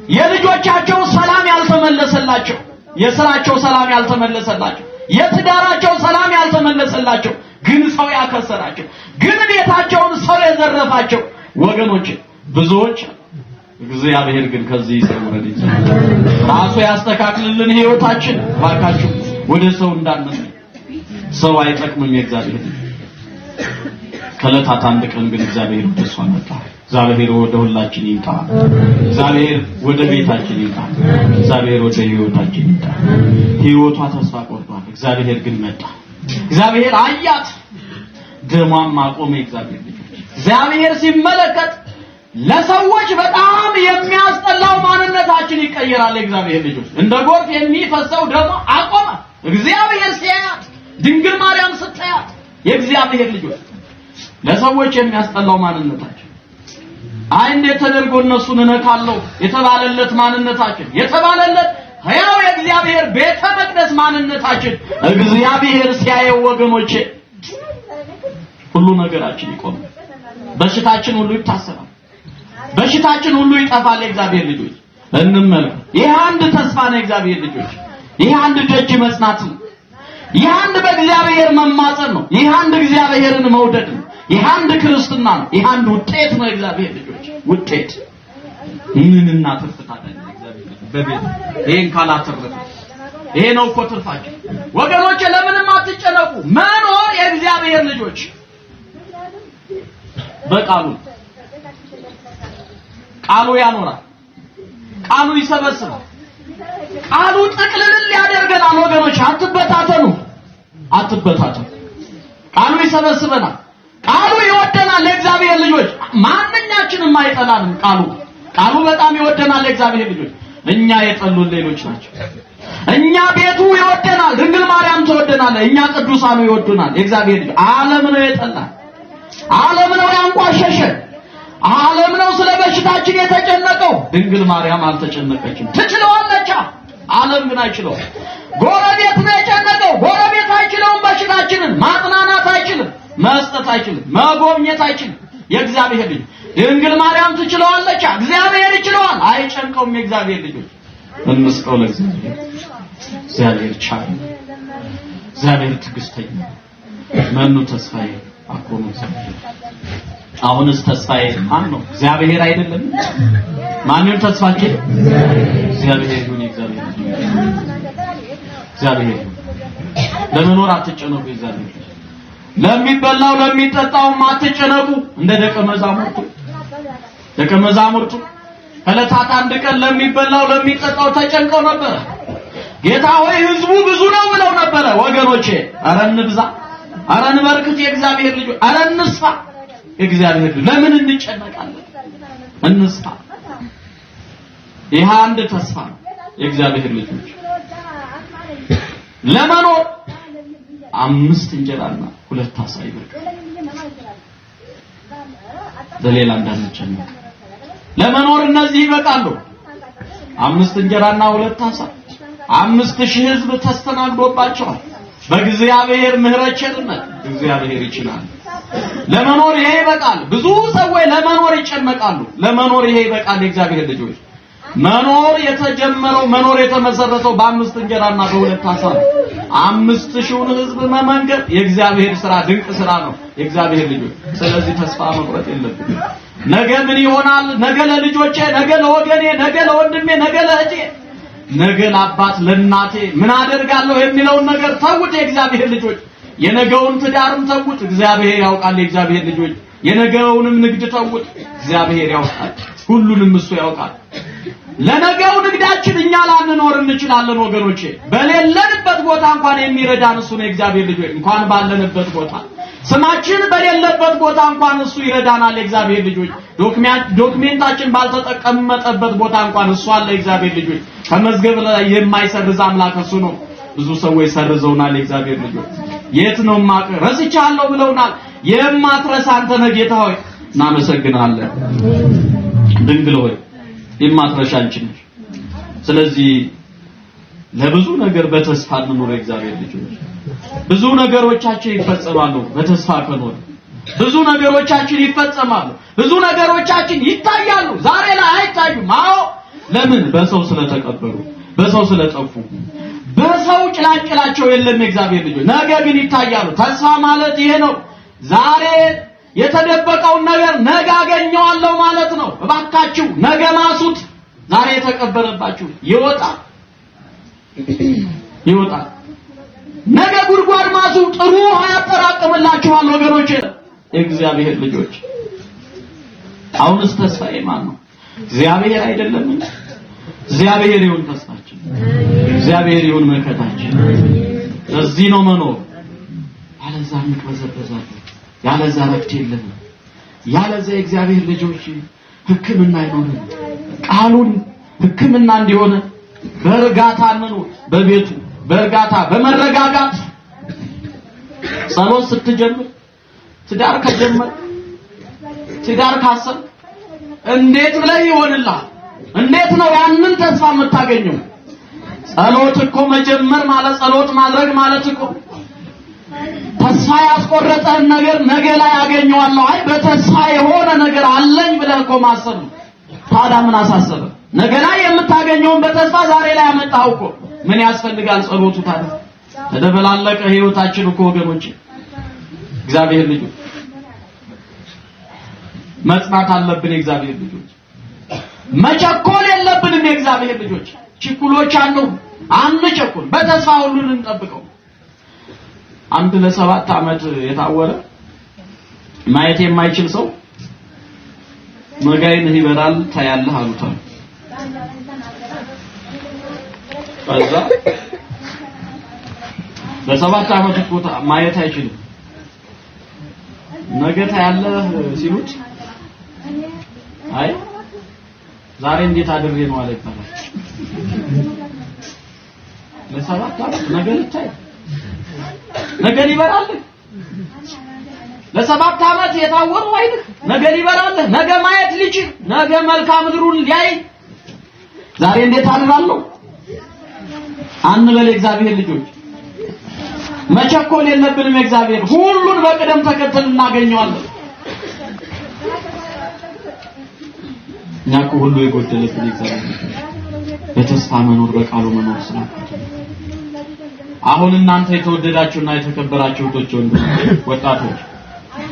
የልጆቻቸው ሰላም ያልተመለሰላቸው፣ የሥራቸው ሰላም ያልተመለሰላቸው፣ የትዳራቸው ሰላም ያልተመለሰላቸው፣ ግን ሰው ያከሰራቸው፣ ግን ቤታቸውን ሰው የዘረፋቸው ወገኖቼ ብዙዎች። እግዚአብሔር ግን ከዚህ ይሰውረን ይችላል። ራሱ ያስተካክልልን ህይወታችን። ባካችሁ ወደ ሰው እንዳንመጣ። ሰው አይጠቅምም። የእግዚአብሔር ከለታት አንድ ቀን ግን እግዚአብሔር ተስፋ መጣ። እግዚአብሔር ወደ ሁላችን ይምጣ። እግዚአብሔር ወደ ቤታችን ይምጣ። እግዚአብሔር ወደ ህይወታችን ይምጣ። ህይወቷ ተስፋ ቆርጧል። እግዚአብሔር ግን መጣ። እግዚአብሔር አያት፣ ደሟን ማቆመ። እግዚአብሔር ሲመለከት ለሰዎች በጣም የሚያስጠላው ማንነታችን ይቀየራል። እግዚአብሔር ልጆች እንደ ጎርፍ የሚፈሰው ደም አቆመ። እግዚአብሔር ሲያያት፣ ድንግል ማርያም ስታያት የእግዚአብሔር ልጆች ለሰዎች የሚያስጠላው ማንነታችን እንዴት ተደርጎ እነሱን እነካለው የተባለለት ማንነታችን የተባለለት ሕያው የእግዚአብሔር ቤተ መቅደስ ማንነታችን እግዚአብሔር ሲያየው ወገኖቼ ሁሉ ነገራችን ይቆማል። በሽታችን ሁሉ ይታሰራል። በሽታችን ሁሉ ይጠፋል። የእግዚአብሔር ልጆች እንመልከት። ይህ አንድ ተስፋ ነው። የእግዚአብሔር ልጆች ይህ አንድ ደጅ መጽናት ነው። ይህ አንድ በእግዚአብሔር መማጸን ነው። ይህ አንድ እግዚአብሔርን መውደድ ነው። ይህ አንድ ክርስትና ነው። ይህ አንድ ውጤት ነው። የእግዚአብሔር ልጆች ውጤት ምን እናተርፍታለን? እግዚአብሔር በቤት ይሄን ካላተረፈ ይሄ ነው እኮ ትርፋችን ወገኖቼ። ለምንም አትጨነቁ። መኖር የእግዚአብሔር ልጆች በቃሉ ቃሉ ያኖራል። ቃሉ ይሰበስባል። ቃሉ ጥቅልል ያደርገናል። ወገኖች አትበታተኑ፣ አትበታተኑ። ቃሉ ይሰበስበናል። ቃሉ ይወደናል። ለእግዚአብሔር ልጆች ማንኛችንም አይጠላንም። ቃሉ በጣም ይወደናል። ለእግዚአብሔር ልጆች እኛ የጠሉን ሌሎች ናቸው። እኛ ቤቱ ይወደናል። ድንግል ማርያም ትወደናለች። እኛ ቅዱሳኑ ይወዱናል። የእግዚአብሔር ልጅ ዓለም ነው የጠላን። ዓለም ነው ያንቋሸሸን። ዓለም ነው ስለ በሽታችን የተጨነቀው። ድንግል ማርያም አልተጨነቀችም። ትችለዋለች። ዓለም ግን አይችለውም። ጎረቤት ነው የጨነቀው። ጎረቤት አይችለውም። በሽታችንን ማጽናናት አይችልም። መስጠት አይችልም። መጎብኘት አይችልም። የእግዚአብሔር ልጅ ድንግል ማርያም ትችለዋለች። እግዚአብሔር ይችለዋል። አይጨንቀውም። የእግዚአብሔር ልጆች እንስቀው ለእግዚአብሔር እግዚአብሔር ቻይ እግዚአብሔር ትዕግስተኛ መኑ ተስፋዬ አቆመ አሁንስ ተስፋዬ ማን ነው እግዚአብሔር አይደለም ማንንም ተስፋችን እግዚአብሔር ይሁን እግዚአብሔር ለመኖር አትጨነቁ እግዚአብሔር ለሚበላው ለሚጠጣው አትጨነቁ እንደ ደቀ መዛሙርቱ ከለታት አንድ ቀን ለሚበላው ለሚጠጣው ተጨንቀው ነበር ጌታ ሆይ ህዝቡ ብዙ ነው ብለው ነበር ወገኖቼ አረ እንብዛ አረ እንበርክት የእግዚአብሔር ልጅ አረ እንስፋ እግዚአብሔር ለምን እንጨነቃለን እንስፋ ይህ አንድ ተስፋ ነው የእግዚአብሔር ልጆች ለመኖር 5 እንጀራና 2 ዓሣ ይበቃል ለሌላ እንዳንጨነቅ ለመኖር እነዚህ ይበቃሉ 5 እንጀራና 2 ዓሣ 5000 ህዝብ ተስተናግዶባቸዋል በእግዚአብሔር ምህረት ቸርነት እግዚአብሔር ይችላል ለመኖር ይሄ ይበቃል ብዙ ሰዎች ለመኖር ይጨነቃሉ ለመኖር ይሄ ይበቃል የእግዚአብሔር ልጆች መኖር የተጀመረው መኖር የተመሰረተው በ5 እንጀራና በ2 ዓሣ 5000 ህዝብ መመንገብ የእግዚአብሔር ሥራ ድንቅ ሥራ ነው የእግዚአብሔር ልጆች ስለዚህ ተስፋ መቁረጥ የለብንም ነገ ምን ይሆናል ነገ ለልጆቼ ነገ ለወገኔ ነገ ለወንድሜ ነገ ለእህቴ ነገ ለአባት ለእናቴ ምን አደርጋለሁ የሚለውን ነገር ተውት የእግዚአብሔር ልጆች የነገውን ትዳርም ተውት እግዚአብሔር ያውቃል የእግዚአብሔር ልጆች የነገውንም ንግድ ተውት እግዚአብሔር ያውቃል ሁሉንም እሱ ያውቃል ለነገው ንግዳችን እኛ ላንኖር እንችላለን ወገኖቼ በሌለንበት ቦታ እንኳን የሚረዳን እሱ ነው የእግዚአብሔር ልጆች እንኳን ባለንበት ቦታ ስማችን በሌለበት ቦታ እንኳን እሱ ይረዳናል የእግዚአብሔር ልጆች ዶክሜንታችን ባልተጠቀመጠበት ቦታ እንኳን እሱ አለ የእግዚአብሔር ልጆች ከመዝገብ ላይ የማይሰርዝ አምላክ እሱ ነው ብዙ ሰዎች ሰርዘውናል የእግዚአብሔር ልጆች የት ነው ማቀ ረስቻለሁ ብለውናል የማትረሳ አንተ ነህ ጌታ ሆይ እናመሰግናለን ድንግል ሆይ የማትረሳ አንቺ ነሽ ስለዚህ ለብዙ ነገር በተስፋ እንኖር የእግዚአብሔር ልጆች ብዙ ነገሮቻችን ይፈጸማሉ በተስፋ ከኖር ብዙ ነገሮቻችን ይፈጸማሉ ብዙ ነገሮቻችን ይታያሉ ዛሬ ላይ አይታዩም አዎ ለምን በሰው ስለተቀበሩ በሰው ስለጠፉ በሰው ጭላጭላቸው የለም የእግዚአብሔር ልጆች ነገ ግን ይታያሉ ተስፋ ማለት ይሄ ነው ዛሬ የተደበቀውን ነገር ነገ አገኘዋለሁ ማለት ነው እባካችሁ ነገ ማሱት ዛሬ የተቀበረባችሁ ይወጣል ነገ ጉድጓድ ማሱ ጥሩ ያጠራቅምላችኋል ወገኖቼ የእግዚአብሔር ልጆች አሁንስ ተስፋዬ ማን ነው እግዚአብሔር አይደለም እግዚአብሔር ይሁን ተስፋችን እግዚአብሔር ይሁን መከታችን ለዚህ ነው መኖር ያለዛ እንቀዘበዛለን ያለዛ ረፍት የለም ያለዛ የእግዚአብሔር ልጆች ሕክምና አይኖርም ቃሉን ሕክምና እንዲሆነ በእርጋታ እንኑር በቤቱ በእርጋታ በመረጋጋት ጸሎት ስትጀምር ትዳር ከጀመር ትዳር ካሰብ እንዴት ብለህ ይሆንልሃል እንዴት ነው ያንን ተስፋ የምታገኘው ጸሎት እኮ መጀመር ማለት ጸሎት ማድረግ ማለት እኮ ተስፋ ያስቆረጠህን ነገር ነገ ላይ ያገኘዋለሁ አይ በተስፋ የሆነ ነገር አለኝ ብለህ እኮ ማሰብ ነው ታዲያ ምን አሳሰበ ነገ ላይ የምታገኘውን በተስፋ ዛሬ ላይ ያመጣው እኮ ምን ያስፈልጋል ጸሎቱ ታዲያ ተደበላለቀ ህይወታችን እኮ ወገኖች እግዚአብሔር ልጆች መጽናት አለብን የእግዚአብሔር ልጆች መቸኮል የለብንም የእግዚአብሔር ልጆች ችኩሎች አንቸኩል በተስፋ ሁሉን እንጠብቀው አንድ ለ7 ዓመት የታወረ ማየት የማይችል ሰው መጋይን ይበራል ታያለህ አሉታል ከዛ ለ7 ዓመት ቆጣ ማየት አይችልም ነገ ታያለህ ሲሉት አይ ዛሬ እንዴት አድርጌ ነው አለ ይባላል ለ7 ዓመት ነገ ልታይ ነገ ይበራል ለ7 ዓመት የታወረው አይደል ነገ ይበራል ነገ ማየት ልጅ ነገ መልካም ምድሩን ሊያይ ዛሬ እንዴት አድራለሁ አንበል እግዚአብሔር ልጆች መቸኮል የለብንም እግዚአብሔር ሁሉን በቅደም ተከተል እናገኘዋለን ያኮ ሁሉ የጎደለብን እግዚአብሔር በተስፋ መኖር በቃሉ መኖር ስላልኩት አሁን እናንተ የተወደዳችሁና የተከበራችሁ ወጣቶች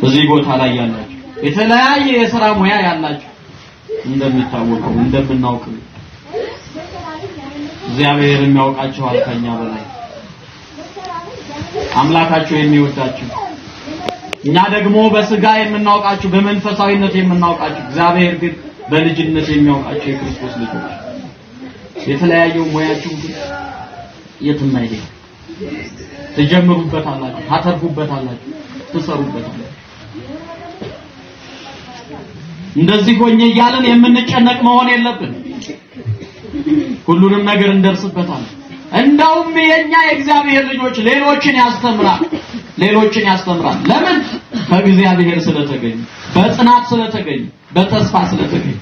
በዚህ ቦታ ላይ ያላችሁ የተለያየ የሥራ ሙያ ያላችሁ እንደምታወቀው እንደምናውቀው እግዚአብሔር የሚያውቃችሁ አልከኛ በላይ አምላካችሁ የሚወዳችሁ እኛ ደግሞ በስጋ የምናውቃችሁ በመንፈሳዊነት የምናውቃችሁ እግዚአብሔር ግን በልጅነት የሚያውቃችሁ የክርስቶስ ልጆች የተለያየው ሙያችሁ የትም አይደል ተጀምሩበታላችሁ ታተርፉበታላችሁ ትሰሩበታላችሁ እንደዚህ ሆኜ እያለን የምንጨነቅ መሆን የለብን ሁሉንም ነገር እንደርስበታለን እንዳውም የኛ የእግዚአብሔር ልጆች ሌሎችን ያስተምራል ለምን ከእግዚአብሔር ስለተገኙ በጽናት ስለተገኙ በተስፋ ስለተገኙ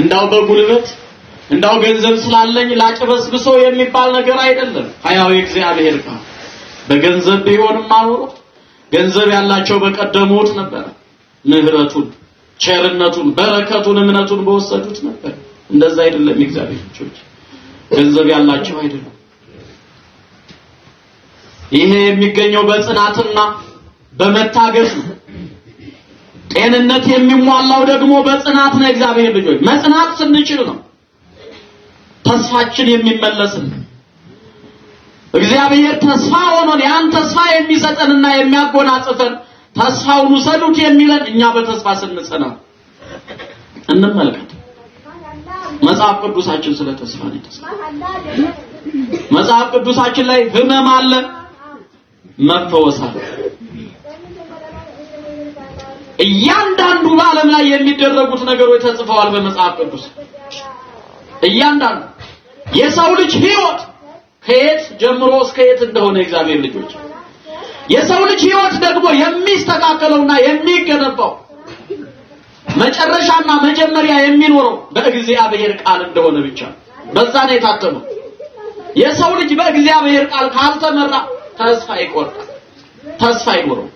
እንዳው በጉልበት እንዳው ገንዘብ ስላለኝ ላጭበስብሶ የሚባል ነገር አይደለም ሐያው የእግዚአብሔር ቃል በገንዘብ ቢሆንም አኖሮ ገንዘብ ያላቸው በቀደሙት ነበር ምህረቱን ቸርነቱን በረከቱን እምነቱን በወሰዱት ነበር እንደዛ አይደለም የእግዚአብሔር ልጆች ገንዘብ ያላቸው አይደለም ይሄ የሚገኘው በጽናትና በመታገስ ጤንነት የሚሟላው ደግሞ በጽናት ነው እግዚአብሔር ልጆች መጽናት ስንችል ነው ተስፋችን የሚመለስልን እግዚአብሔር ተስፋ ሆኖን ያን ተስፋ የሚሰጠንና የሚያጎናጽፈን ተስፋውን ውሰዱት የሚለን እኛ በተስፋ ስንጸና እንመልከት መጽሐፍ ቅዱሳችን ስለ ተስፋ ነው መጽሐፍ ቅዱሳችን ላይ ህመም አለ መፈወስ አለ እያንዳንዱ በዓለም ላይ የሚደረጉት ነገሮች ተጽፈዋል በመጽሐፍ ቅዱስ እያንዳንዱ የሰው ልጅ ህይወት ከየት ጀምሮ እስከ የት እንደሆነ እግዚአብሔር ልጆች የሰው ልጅ ህይወት ደግሞ የሚስተካከለውና የሚገነባው መጨረሻና መጀመሪያ የሚኖረው በእግዚአብሔር ቃል እንደሆነ ብቻ በዛ ነው የታተመው የሰው ልጅ በእግዚአብሔር ቃል ካልተመራ ተስፋ ይቆርጣል ተስፋ ይኖረው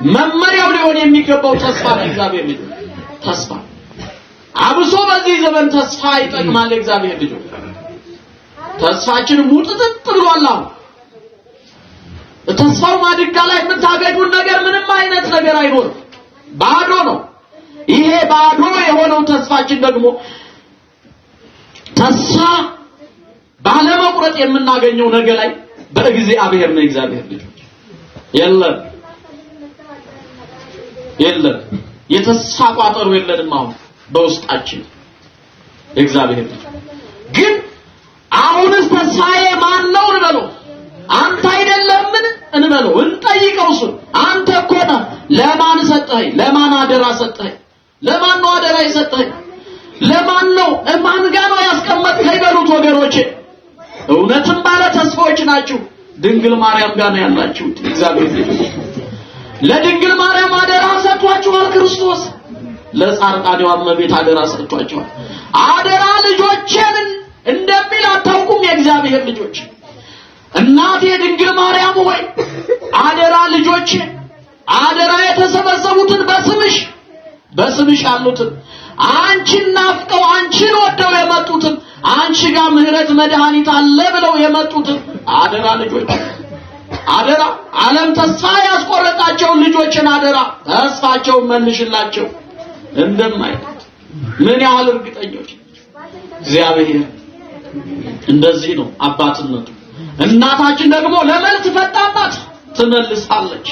መመሪያው ሊሆን የሚገባው ተስፋ ነው እግዚአብሔር ልጅ ተስፋ አብሶ በዚህ ዘመን ተስፋ ይጠቅማል እግዚአብሔር ልጅ ተስፋችን ሙጥጥጥ ብሏል ተስፋው ማድጋ ላይ የምታገኙት ነገር ምንም አይነት ነገር አይኖርም ባዶ ነው ይሄ ባዶ የሆነው ተስፋችን ደግሞ ተስፋ ባለመቁረጥ የምናገኘው ነገር ላይ በእግዚአብሔር ነው እግዚአብሔር ልጅ የለም የተስፋ ቋጠሮ የለንም አሁን በውስጣችን እግዚአብሔር ልጅ ግን አሁንስ ተስፋዬ ማን ነው እንበለው አንተ አይደለምን እንበለው እንጠይቀው እሱ አንተ እኮ ነህ ለማን ሰጠኸኝ ለማን አደራ ሰጠኸኝ ለማን ነው አደራ የሰጠኸኝ ለማን ነው ማን ጋር ነው ያስቀመጥከኝ በሉት ወገኖቼ እውነትም ባለ ተስፋዎች ናችሁ ድንግል ማርያም ጋር ነው ያላችሁት እግዚአብሔር ልጅ ለድንግል ማርያም አደራ ሰጥቷችኋል ክርስቶስ ለጻድቃኔዋ እመቤት አደራ ሰጥቷችኋል አደራ ልጆቼን እንደሚል አታውቁም የእግዚአብሔር ልጆች እናቴ ድንግል ማርያም ሆይ አደራ ልጆቼ አደራ የተሰበሰቡትን በስምሽ ያሉትን አንቺን ናፍቀው አንቺን ወደው የመጡትን አንቺ ጋር ምህረት መድኃኒት አለ ብለው የመጡትን አደራ ልጆች አደራ ዓለም ተስፋ ያስቆረጣቸው ልጆችን አደራ ተስፋቸውን መልሽላቸው እንደማይቀር ምን ያህል እርግጠኞች እግዚአብሔር እንደዚህ ነው አባትነቱ እናታችን ደግሞ ለመልስ ፈጣናት ትመልሳለች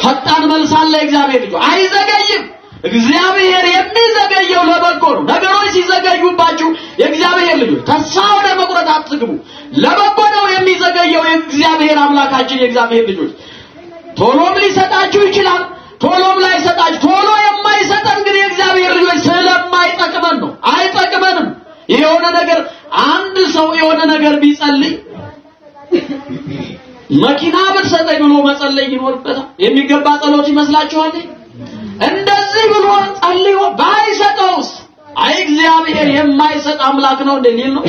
ፈጣን መልሳለ እግዚአብሔር ልጅ አይዘገይም እግዚአብሔር የሚዘገየው ለበጎ ነው ነገሮች ሲዘገዩባችሁ የእግዚአብሔር ልጅ ተስፋ ወደ መቁረጥ አትግቡ ለበጎ ነው የሚዘገየው የእግዚአብሔር አምላካችን የእግዚአብሔር ልጆች ቶሎም ሊሰጣችሁ ይችላል ቶሎም ላይሰጣችሁ ቶሎ የማይሰጠን ግን የእግዚአብሔር ልጆች ስለማይጠቅመን ነው አይጠቅመንም የሆነ ነገር አንድ ሰው የሆነ ነገር ቢጸልይ መኪና ብትሰጠኝ ብሎ መጸለይ ይኖርበታል የሚገባ ጸሎት ይመስላችኋል እንደዚህ ብሎ ጸልዮ ባይሰጠውስ አይ እግዚአብሔር የማይሰጥ አምላክ ነው እንዴ ሊል ነው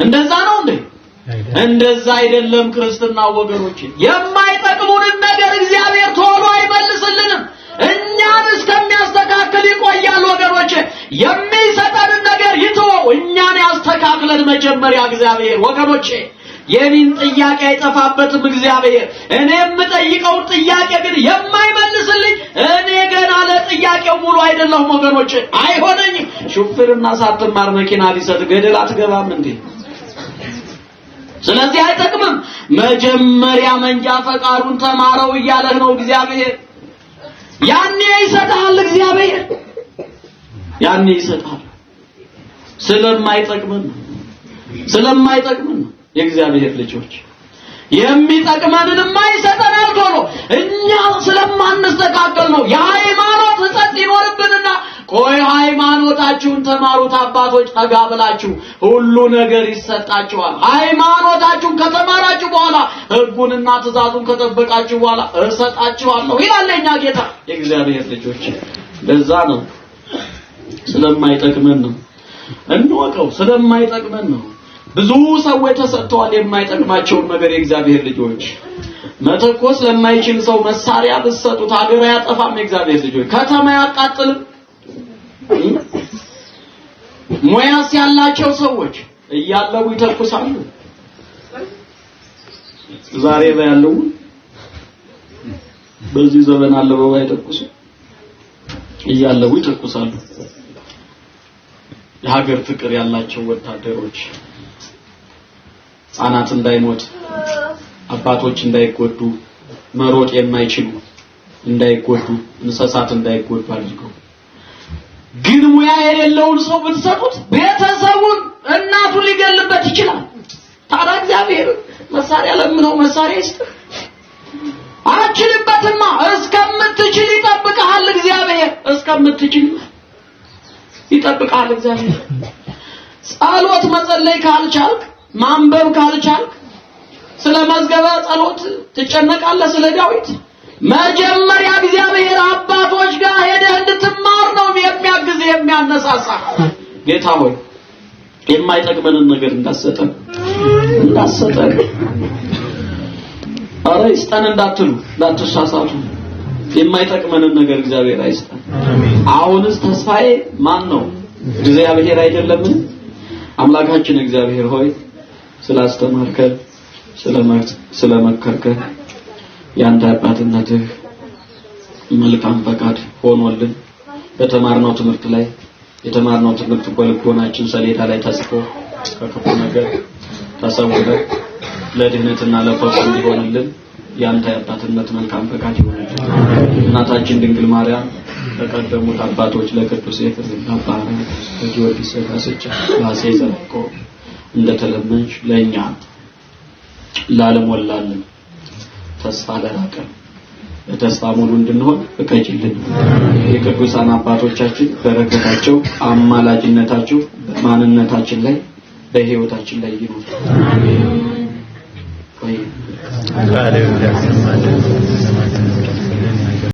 እንደዛ ነው እንዴ እንደዛ አይደለም ክርስትና ወገኖች የማይጠቅሙን ነገር እግዚአብሔር ቶሎ አይመልስልንም እኛን እስከሚያስተካክል ይቆያል ወገኖች የሚሰጠን ነገር ይተው እኛን ያስተካክለን መጀመሪያ እግዚአብሔር ወገኖች የኔን ጥያቄ አይጠፋበትም እግዚአብሔር። እኔ የምጠይቀው ጥያቄ ግን የማይመልስልኝ እኔ ገና ለጥያቄው ሙሉ አይደለሁም ወገኖች። አይሆነኝም። ሹፍርና ሳትማር መኪና ቢሰጥ ገደል አትገባም እንዴ? ስለዚህ አይጠቅምም። መጀመሪያ መንጃ ፈቃዱን ተማረው እያለህ ነው እግዚአብሔር። ያኔ ይሰጣል እግዚአብሔር፣ ያኔ ይሰጣል። ስለማይጠቅመን የእግዚአብሔር ልጆች የሚጠቅመንን የማይሰጠናል ቶሎ እኛ ስለማንስተካከል ነው። የሃይማኖት ሕጸት ይኖርብንና ቆይ ሃይማኖታችሁን ተማሩት አባቶች፣ ጠጋ ብላችሁ ሁሉ ነገር ይሰጣችኋል። ሃይማኖታችሁን ከተማራችሁ በኋላ ሕጉንና ትእዛዙን ከጠበቃችሁ በኋላ እሰጣችኋለሁ ይላል የኛ ጌታ። የእግዚአብሔር ልጆች ለዛ ነው ስለማይጠቅመን ነው እንወቀው። ስለማይጠቅመን ነው። ብዙ ሰዎች ተሰጥተዋል የማይጠቅማቸውን ነገር። የእግዚአብሔር ልጆች መተኮስ ለማይችል ሰው መሳሪያ ብትሰጡት ሀገር አያጠፋም። የእግዚአብሔር ልጆች ከተማ ያቃጥልም። ሙያስ ያላቸው ሰዎች እያለቡ ይተኩሳሉ። ዛሬ ባያለው በዚህ ዘመን አለበው አይተኩሱ፣ እያለቡ ይተኩሳሉ። የሀገር ፍቅር ያላቸው ወታደሮች ሕፃናት እንዳይሞት፣ አባቶች እንዳይጎዱ፣ መሮጥ የማይችሉ እንዳይጎዱ፣ እንስሳት እንዳይጎዱ አድርገው ግን ሙያ የሌለውን ሰው ብትሰጡት ቤተሰቡን እናቱን ሊገልበት ይችላል። ታዲያ እግዚአብሔር መሳሪያ ለምነው መሳሪያ ይስጥህ። አችልበትማ እስከምትችል ይጠብቅሃል እግዚአብሔር። እስከምትችል ይጠብቅሃል እግዚአብሔር። ጸሎት መጸለይ ካልቻልክ፣ ማንበብ ካልቻልክ ስለ መዝገበ ጸሎት ትጨነቃለህ። ስለ ዳዊት መጀመሪያ እግዚአብሔር አባቶች ጋር ሄደህ እንድትማር ነው የሚያግዝ የሚያነሳሳ። ጌታ ሆይ የማይጠቅመንን ነገር እንዳሰጠን አረ ይስጠን እንዳትሉ እንዳትሳሳቱ። የማይጠቅመንን ነገር እግዚአብሔር አይስጠን። አሁንስ ተስፋዬ ማን ነው? እግዚአብሔር አይደለምን? አምላካችን እግዚአብሔር ሆይ ስላስተማርከን ስለመከርከን ያንተ አባትነትህ መልካም ፈቃድ ሆኖልን በተማርነው ትምህርት ላይ የተማርነው ትምህርት በልቦናችን ሰሌዳ ላይ ተጽፎ ከክፉ ነገር ተሰውረን ለድህነትና ለፈውስ እንዲሆንልን ያንተ አባትነት መልካም ፈቃድ ይሆንልን። እናታችን ድንግል ማርያም ለቀደሙት አባቶች ለቅዱስ ኤፍሬም አባራ ለጊዮርጊስ ዘጋስጫ ለአፄ ዘርዓ እንደተለመንሽ ለኛ ላለሞላልን ተስፋ ለራቀን ተስፋ ሙሉ እንድንሆን ፍቀጂልን። የቅዱሳን አባቶቻችን በረከታቸው አማላጅነታቸው በማንነታችን ላይ በህይወታችን ላይ ይኑር። አሜን።